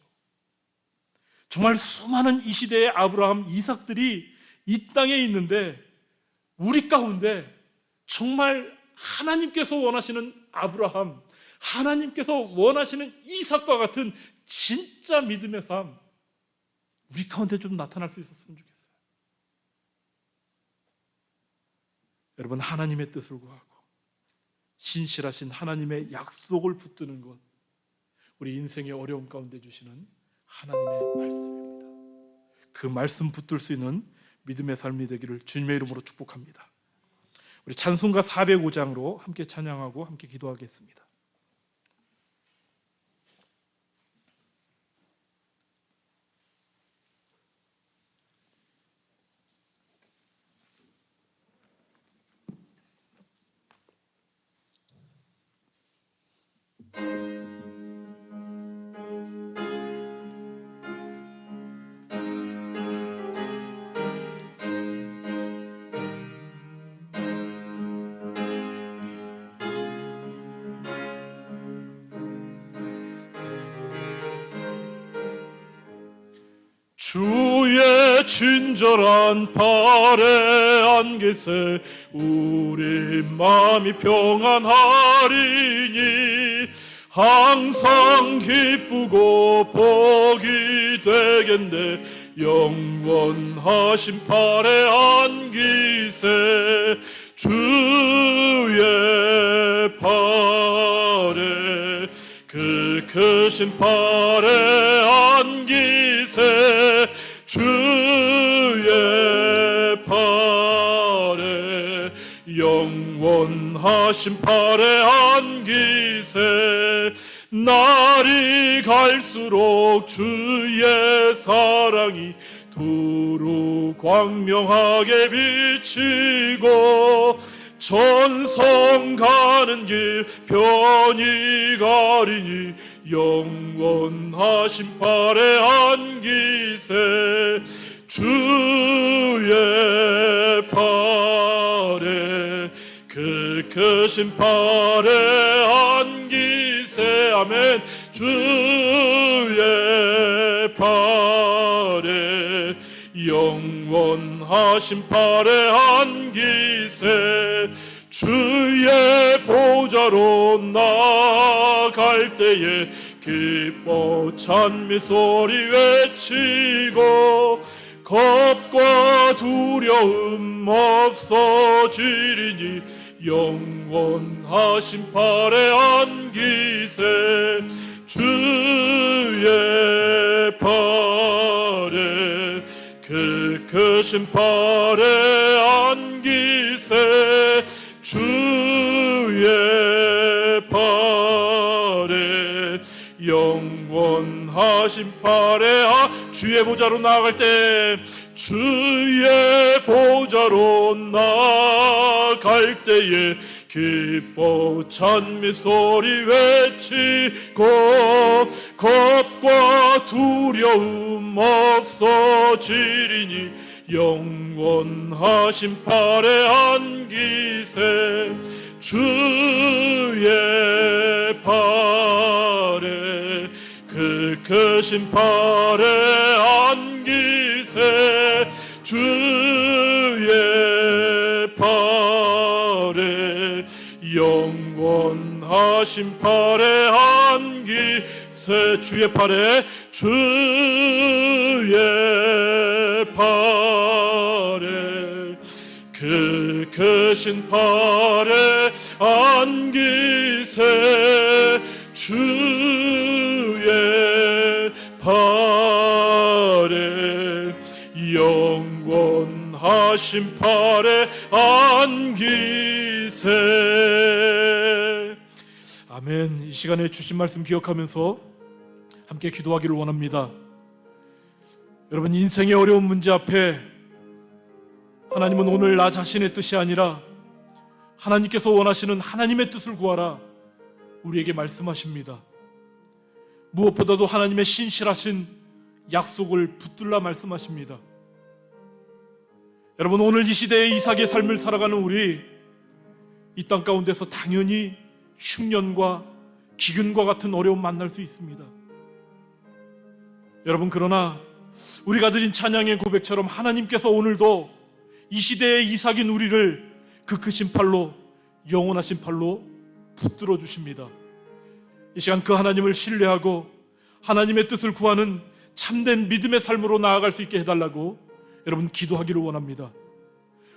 정말 수많은 이 시대의 아브라함, 이삭들이 이 땅에 있는데 우리 가운데 정말 하나님께서 원하시는 아브라함, 하나님께서 원하시는 이삭과 같은 진짜 믿음의 삶, 우리 가운데 좀 나타날 수 있었으면 좋겠어요. 여러분, 하나님의 뜻을 구하고 신실하신 하나님의 약속을 붙드는 것, 우리 인생의 어려움 가운데 주시는 하나님의 말씀입니다. 그 말씀 붙들 수 있는 믿음의 삶이 되기를 주님의 이름으로 축복합니다. 우리 찬송가 405장으로 함께 찬양하고 함께 기도하겠습니다. 주의 친절한 발에 안기세 우리 마음이 평안하리니 항상 기쁘고 복이 되겠네 영원하신 발에 안기세 주의 발에 그 크신 발에 안기세 주의 발에 영원하신 발에 안기세 날이 갈수록 주의 사랑이 두루 광명하게 비치고 전성 가는 길 편히 가리니 영원하신 발에 안기세 주의 발에 그 크신 발에 안기세 아멘 주의 발에 영원하신 발에 안기세 주의 보좌로 나아갈 때에 기뻐 찬미 소리 외치고 겁과 두려움 없어지리니 영원하신 발에 안기세 주의 발에 그 크신 발에 안기세 주의 발에 영원하신 발에 주의 보좌로 나아갈 때 주의 보좌로 나아갈 때에 기뻐 찬미 소리 외치고 겁과 두려움 없어지리니 영원하신 발에 안기세 주의 발에 그 크신 발에 안기세 주의 발에 영원하신 팔에 안기세. 주의 팔에, 주의 팔에, 그 크신 팔에 안기세. 주의 팔에, 영원하신 팔에 안기세. 아멘. 이 시간에 주신 말씀 기억하면서 함께 기도하기를 원합니다. 여러분, 인생의 어려운 문제 앞에 하나님은 오늘 나 자신의 뜻이 아니라 하나님께서 원하시는 하나님의 뜻을 구하라 우리에게 말씀하십니다. 무엇보다도 하나님의 신실하신 약속을 붙들라 말씀하십니다. 여러분, 오늘 이 시대의 이삭의 삶을 살아가는 우리, 이 땅 가운데서 당연히 흉년과 기근과 같은 어려움 만날 수 있습니다. 여러분, 그러나 우리가 드린 찬양의 고백처럼 하나님께서 오늘도 이 시대의 이삭인 우리를 그 크신 팔로, 영원하신 팔로 붙들어 주십니다. 이 시간 그 하나님을 신뢰하고 하나님의 뜻을 구하는 참된 믿음의 삶으로 나아갈 수 있게 해달라고 여러분 기도하기를 원합니다.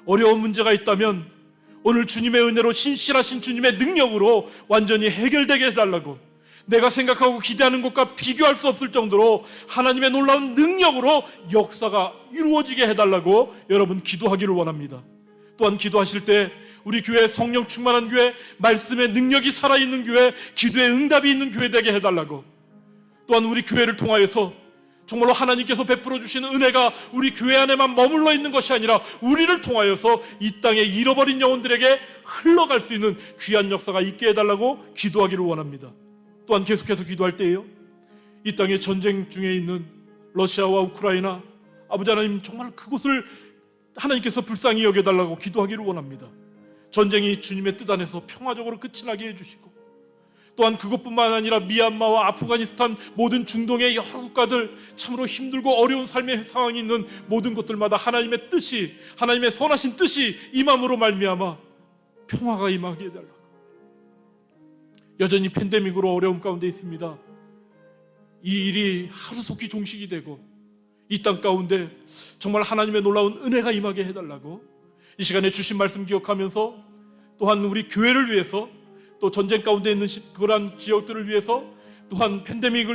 어려운 문제가 있다면 오늘 주님의 은혜로, 신실하신 주님의 능력으로 완전히 해결되게 해달라고, 내가 생각하고 기대하는 것과 비교할 수 없을 정도로 하나님의 놀라운 능력으로 역사가 이루어지게 해달라고 여러분 기도하기를 원합니다. 또한 기도하실 때 우리 교회 성령 충만한 교회, 말씀의 능력이 살아있는 교회, 기도의 응답이 있는 교회 되게 해달라고, 또한 우리 교회를 통하여서 정말로 하나님께서 베풀어 주시는 은혜가 우리 교회 안에만 머물러 있는 것이 아니라 우리를 통하여서 이 땅에 잃어버린 영혼들에게 흘러갈 수 있는 귀한 역사가 있게 해달라고 기도하기를 원합니다. 또한 계속해서 기도할 때에요, 이 땅에 전쟁 중에 있는 러시아와 우크라이나, 아버지 하나님 정말 그곳을 하나님께서 불쌍히 여겨달라고 기도하기를 원합니다. 전쟁이 주님의 뜻 안에서 평화적으로 끝이 나게 해주시고, 또한 그것뿐만 아니라 미얀마와 아프가니스탄, 모든 중동의 여러 국가들, 참으로 힘들고 어려운 삶의 상황이 있는 모든 곳들마다 하나님의 뜻이, 하나님의 선하신 뜻이 임함으로 말미암아 평화가 임하게 해달라고. 여전히 팬데믹으로 어려움 가운데 있습니다. 이 일이 하루속히 종식이 되고 이 땅 가운데 정말 하나님의 놀라운 은혜가 임하게 해달라고 이 시간에 주신 말씀 기억하면서, 또한 우리 교회를 위해서, 또 전쟁 가운데 있는 그러한 지역들을 위해서, 또한 팬데믹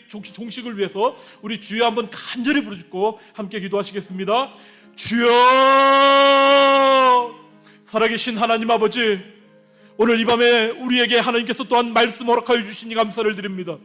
종식을 위해서 우리 주여 한번 간절히 부르짖고 함께 기도하시겠습니다. 주여, 살아계신 하나님 아버지, 오늘 이 밤에 우리에게 하나님께서 또한 말씀 허락하여 주시니 감사를 드립니다.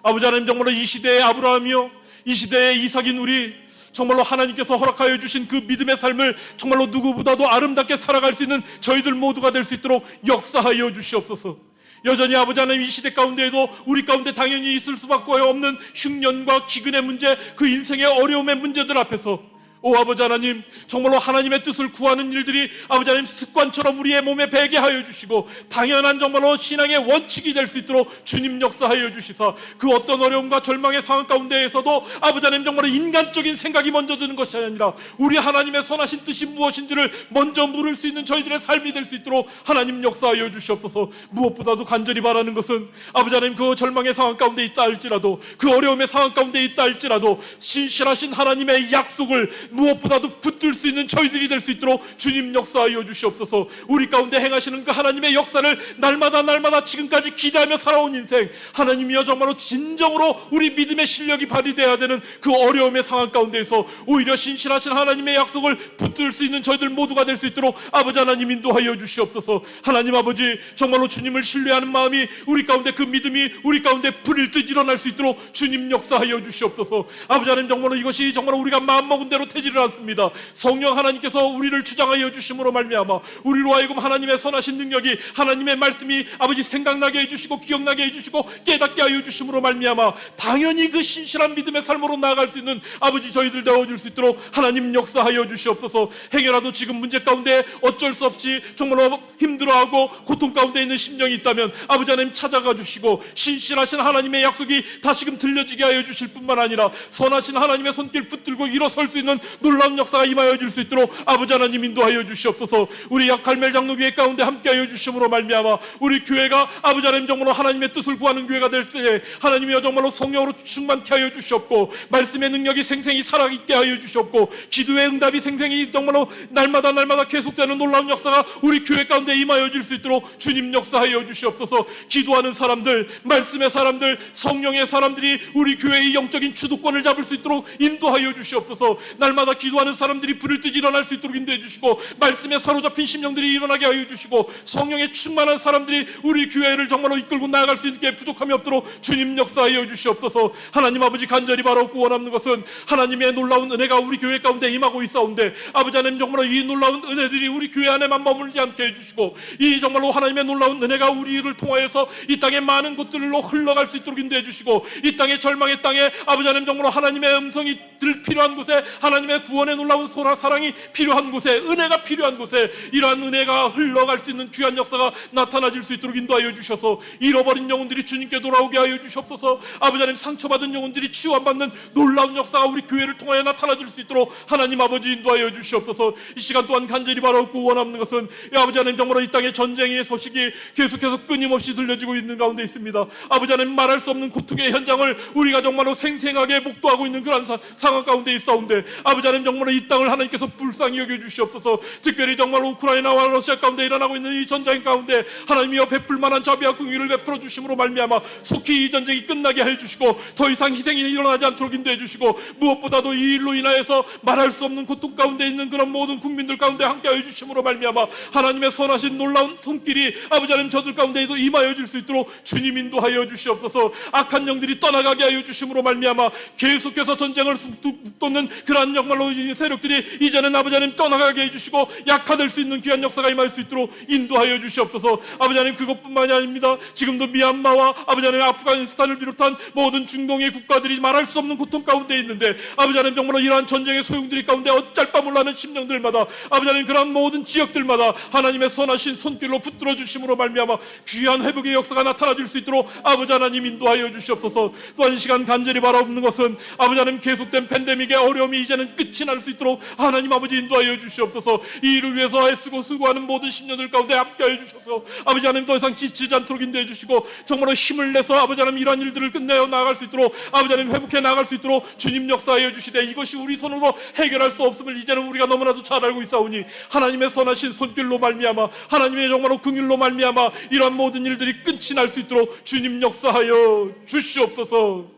아버지 하나님, 정말로 이 시대의 아브라함이요, 이 시대의 이삭인 우리, 정말로 하나님께서 허락하여 주신 그 믿음의 삶을 정말로 누구보다도 아름답게 살아갈 수 있는 저희들 모두가 될 수 있도록 역사하여 주시옵소서. 여전히 아버지 하나님, 이 시대 가운데에도 우리 가운데 당연히 있을 수밖에 없는 흉년과 기근의 문제, 그 인생의 어려움의 문제들 앞에서 오 아버지 하나님, 정말로 하나님의 뜻을 구하는 일들이 아버지 하나님 습관처럼 우리의 몸에 배게 하여 주시고, 당연한 정말로 신앙의 원칙이 될 수 있도록 주님 역사하여 주시사, 그 어떤 어려움과 절망의 상황 가운데에서도 아버지 하나님 정말로 인간적인 생각이 먼저 드는 것이 아니라 우리 하나님의 선하신 뜻이 무엇인지를 먼저 물을 수 있는 저희들의 삶이 될 수 있도록 하나님 역사하여 주시옵소서. 무엇보다도 간절히 바라는 것은 아버지 하나님, 그 절망의 상황 가운데 있다 할지라도, 그 어려움의 상황 가운데 있다 할지라도 신실하신 하나님의 약속을 무엇보다도 붙들 수 있는 저희들이 될 수 있도록 주님 역사하여 주시옵소서. 우리 가운데 행하시는 그 하나님의 역사를 날마다 지금까지 기대하며 살아온 인생, 하나님이여 정말로 진정으로 우리 믿음의 실력이 발휘되어야 되는 그 어려움의 상황 가운데에서 오히려 신실하신 하나님의 약속을 붙들 수 있는 저희들 모두가 될 수 있도록 아버지 하나님 인도하여 주시옵소서. 하나님 아버지, 정말로 주님을 신뢰하는 마음이, 우리 가운데 그 믿음이 우리 가운데 불일 듯 일어날 수 있도록 주님 역사하여 주시옵소서. 아버지 하나님, 정말로 이것이 정말 우리가 마음먹은 대로 되지를 않습니다. 성령 하나님께서 우리를 주장하여 주심으로 말미암아 우리로 하여금 하나님의 선하신 능력이, 하나님의 말씀이 아버지 생각나게 해주시고 기억나게 해주시고 깨닫게 하여 주심으로 말미암아 당연히 그 신실한 믿음의 삶으로 나아갈 수 있는 아버지 저희들 되어줄 수 있도록 하나님 역사하여 주시옵소서. 행여라도 지금 문제 가운데 어쩔 수 없이 정말로 힘들어하고 고통 가운데 있는 심령이 있다면 아버지 하나님 찾아가 주시고, 신실하신 하나님의 약속이 다시금 들려지게 하여 주실 뿐만 아니라 선하신 하나님의 손길 붙들고 일어설 수 있는 놀라운 역사가 임하여 줄 수 있도록 아버지 하나님 인도하여 주시옵소서. 우리 갈멜 장로교회 가운데 함께하여 주심으로 말미암아 우리 교회가 아버지 하나님 정말로 하나님의 뜻을 구하는 교회가 될 때에 하나님이여 정말로 성령으로 충만케 하여 주시옵고 말씀의 능력이 생생히 살아있게 하여 주시옵고 기도의 응답이 생생히 정말로 날마다 계속되는 놀라운 역사가 우리 교회 가운데 임하여 줄 수 있도록 주님 역사하여 주시옵소서. 기도하는 사람들, 말씀의 사람들, 성령의 사람들이 우리 교회의 영적인 주도권을 잡을 수 있도록 인도하여 주시옵소서. 날마다 기도하는 사람들이 불을 뜨지 일어날 수 있도록 인도해 주시고 말씀에 사로잡힌 심령들이 일어나게 하여 주시고 성령의 충만한 사람들이 우리 교회를 정말로 이끌고 나아갈 수 있게 부족함이 없도록 주님 역사하여 주시옵소서. 하나님 아버지 간절히 바라고 원하는 것은 하나님의 놀라운 은혜가 우리 교회 가운데 임하고 있사온데 아버지 하나님 정말로 이 놀라운 은혜들이 우리 교회 안에만 머물지 않게 해주시고 이 정말로 하나님의 놀라운 은혜가 우리를 통하여서 이 땅의 많은 곳들로 흘러갈 수 있도록 인도해 주시고 이 땅의 절망의 땅에 아버지 하나님 정말로 하나님의 음성이 들 필요한 곳에 하나님의 구원의 놀라운 사랑이 필요한 곳에 은혜가 필요한 곳에 이러한 은혜가 흘러갈 수 있는 귀한 역사가 나타나질 수 있도록 인도하여 주셔서 잃어버린 영혼들이 주님께 돌아오게 하여 주시옵소서. 아버지 하나님 상처받은 영혼들이 치유받는 놀라운 역사가 우리 교회를 통하여 나타나질 수 있도록 하나님 아버지 인도하여 주시옵소서. 이 시간 또한 간절히 바라고 원하는 것은 아버지 하나님 정말로 이 땅의 전쟁의 소식이 계속해서 끊임없이 들려지고 있는 가운데 있습니다. 아버지 하나님 말할 수 없는 고통의 현장을 우리가 정말로 생생하게 목도하고 있는 그런 상황 가운데 있사온데 아버지 하나님 정말로 이 땅을 하나님께서 불쌍히 여겨주시옵소서. 특별히 정말로 우크라이나와 러시아 가운데 일어나고 있는 이 전쟁 가운데 하나님이여 베풀 만한 자비와 긍휼을 베풀어 주심으로 말미암아 속히 이 전쟁이 끝나게 해 주시고 더 이상 희생이 일어나지 않도록 인도해 주시고 무엇보다도 이 일로 인하여서 말할 수 없는 고통 가운데 있는 그런 모든 국민들 가운데 함께하여 주심으로 말미암아 하나님의 선하신 놀라운 손길이 아버지 하나님 저들 가운데에도 임하여 줄 수 있도록 주님 인도하여 주시옵소서. 악한 영들이 떠나가게 하여 주심으로 말미암아 계속해서 전쟁을 북돋는 그러한 정말로 세력들이 이제는 아버지 하나님 떠나가게 해주시고 약화될 수 있는 귀한 역사가 임할 수 있도록 인도하여 주시옵소서. 아버지 하나님 그것뿐만이 아닙니다. 지금도 미얀마와 아버지 하나님 아프가니스탄을 비롯한 모든 중동의 국가들이 말할 수 없는 고통 가운데 있는데 아버지 하나님 정말로 이러한 전쟁의 소용들이 가운데 어쩔 바 몰라는 심령들마다 아버지 하나님 그러한 모든 지역들마다 하나님의 선하신 손길로 붙들어 주심으로 말미암아 귀한 회복의 역사가 나타나질 수 있도록 아버지 하나님 인도하여 주시옵소서. 또한 이 시간 간절히 바라옵는 것은 아버지 하나님 계속된 팬데믹의 어려움이 이제는 끝이 날 수 있도록 하나님 아버지 인도하여 주시옵소서. 이 일을 위해서 애쓰고 수고하는 모든 심령들 가운데 함께하여 주셔서 아버지 하나님 더 이상 지치지 않도록 인도해 주시고 정말로 힘을 내서 아버지 하나님 이러한 일들을 끝내어 나아갈 수 있도록 아버지 하나님 회복해 나아갈 수 있도록 주님 역사하여 주시되 이것이 우리 손으로 해결할 수 없음을 이제는 우리가 너무나도 잘 알고 있사오니 하나님의 선하신 손길로 말미암아 하나님의 정말로 긍휼로 말미암아 이러한 모든 일들이 끝이 날 수 있도록 주님 역사하여 주시옵소서.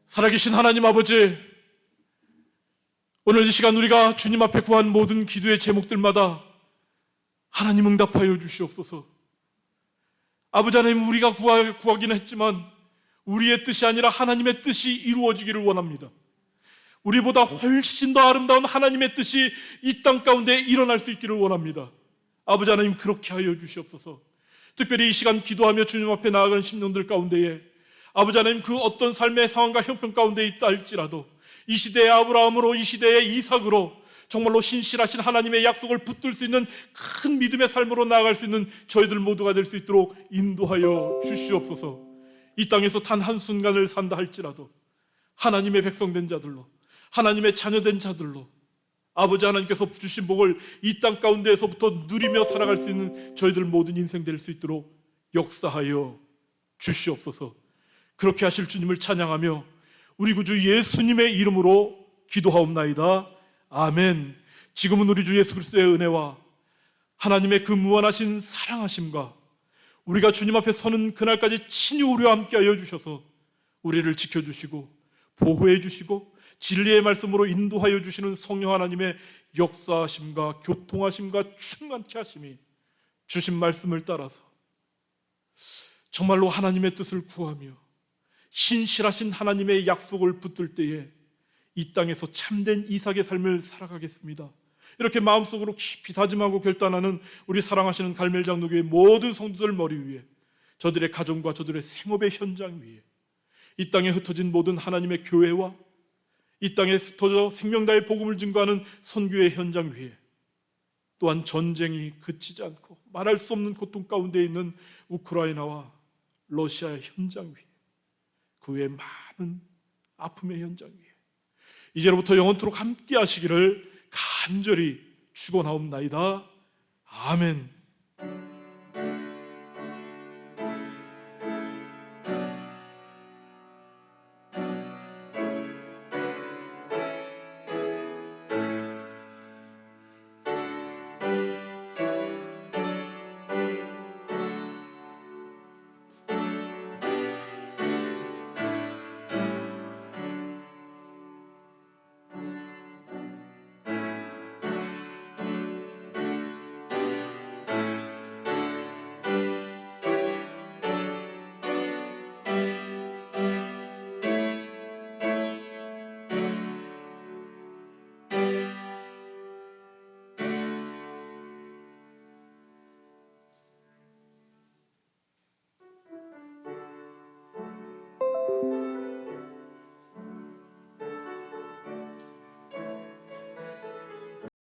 살아계신 하나님 아버지, 오늘 이 시간 우리가 주님 앞에 구한 모든 기도의 제목들마다 하나님 응답하여 주시옵소서. 아버지 하나님 우리가 구하기는 했지만 우리의 뜻이 아니라 하나님의 뜻이 이루어지기를 원합니다. 우리보다 훨씬 더 아름다운 하나님의 뜻이 이 땅 가운데 일어날 수 있기를 원합니다. 아버지 하나님 그렇게 하여 주시옵소서. 특별히 이 시간 기도하며 주님 앞에 나아가는 심령들 가운데에 아버지 하나님 그 어떤 삶의 상황과 형편 가운데 있다 할지라도 이 시대의 아브라함으로 이 시대의 이삭으로 정말로 신실하신 하나님의 약속을 붙들 수 있는 큰 믿음의 삶으로 나아갈 수 있는 저희들 모두가 될 수 있도록 인도하여 주시옵소서. 이 땅에서 단 한순간을 산다 할지라도 하나님의 백성된 자들로 하나님의 자녀된 자들로 아버지 하나님께서 주신 복을 이 땅 가운데에서부터 누리며 살아갈 수 있는 저희들 모든 인생 될 수 있도록 역사하여 주시옵소서. 그렇게 하실 주님을 찬양하며 우리 구주 예수님의 이름으로 기도하옵나이다. 아멘. 지금은 우리 주 예수 그리스도의 은혜와 하나님의 그 무한하신 사랑하심과 우리가 주님 앞에 서는 그날까지 친히 우리와 함께하여 주셔서 우리를 지켜주시고 보호해 주시고 진리의 말씀으로 인도하여 주시는 성령 하나님의 역사하심과 교통하심과 충만케 하심이 주신 말씀을 따라서 정말로 하나님의 뜻을 구하며 신실하신 하나님의 약속을 붙들 때에 이 땅에서 참된 이삭의 삶을 살아가겠습니다. 이렇게 마음속으로 깊이 다짐하고 결단하는 우리 사랑하시는 갈멜 장로교회 모든 성도들 머리 위에 저들의 가정과 저들의 생업의 현장 위에 이 땅에 흩어진 모든 하나님의 교회와 이 땅에 흩어져 생명다의 복음을 증거하는 선교의 현장 위에 또한 전쟁이 그치지 않고 말할 수 없는 고통 가운데 있는 우크라이나와 러시아의 현장 위에 그 외에 많은 아픔의 현장 위에 이제로부터 영원토록 함께 하시기를 간절히 축원하옵나이다. 아멘.